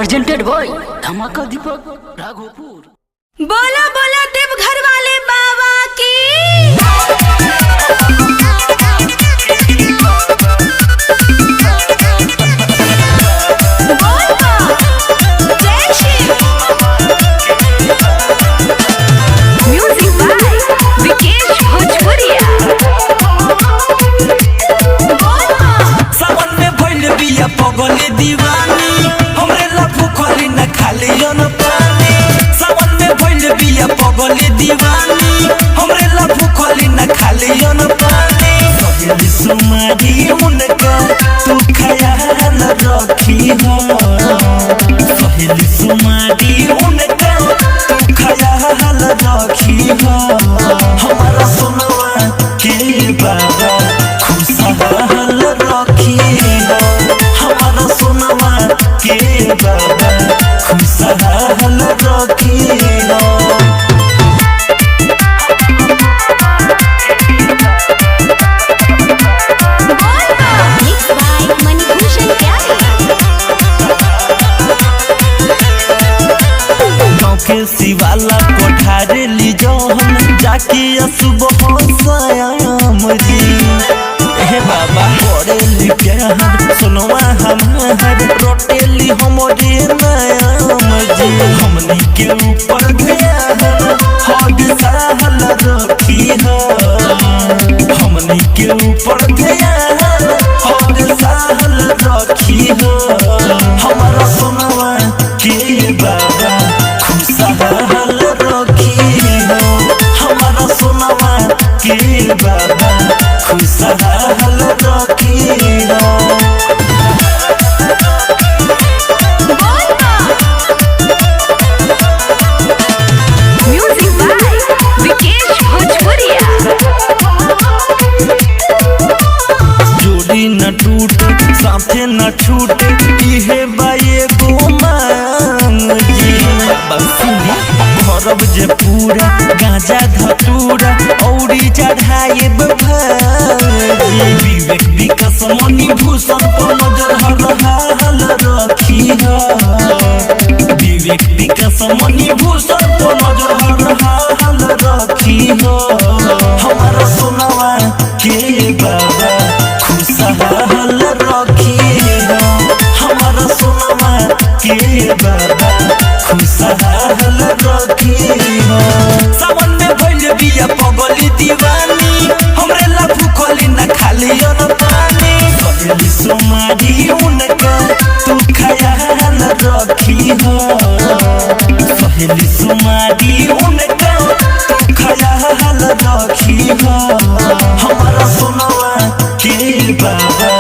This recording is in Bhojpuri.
प्रेजेंटेड बाय धमाका दीपक राघोपुर। बोला बोला देवघर वाले बाबा की। म्यूजिक बाय विकेश भोजपुरिया। सावन में भइल बिया पगले दीवानी, हमरे लफू खली न खाली न पानी। सावन में भइल बिया पगले दीवानी, हमरे लफू खली न खाली न पानी। सहेली सुमारी उनका तू ख्याल रखी हो, सहेली सुमारी उनका तू ख्याल रखी हो। हमारा सुनवा के बाबा खुशहाल रखी हो, हमारा सुनवा के बाबा खुशहाल रखी हो। के शिवाला कोठारे ली जो हम जाके सुबह सयाम जी। हे बाबा पड़ेली प्यार सुनवा हमार रोटेली हमरे नाम जी। हमनी के ऊपर ध्यान हद साहल रखी हो, हमनी के ऊपर ध्यान हद साहल रखी हो। हमारा सुनवा के बाबा खुशहाल रखी हो, हमारा सुनवा के बाबा खुशहाल रखी हो। म्यूजिक बाय विकेश भोजपुरिया। जोड़ी न टूटे साथे न छूटे इहे बाये गो मांग जी। भरब जे पूरा गांजा धतूरा औरी चढ़ाए भाजी। विवेक विकास मणि भूषण पर नजर हर हाल रखी हो, विवेक विकास मणि भूषण पर नजर हर हाल रखी हो। हमारा सुनवा के बाबा खुशहाल रखी हो, हमारा सुनवा के बाबा खुशहाल रखी हो। सावन में भइल बिया पगली दीवानी, हमरे लफू खली न खाली न पानी। सहेली सुमारी उनका तू ख्याल रखी हो, सहेली सुमारी उनका तू ख्याल रखी हो। हमारा सुनवा के बाबा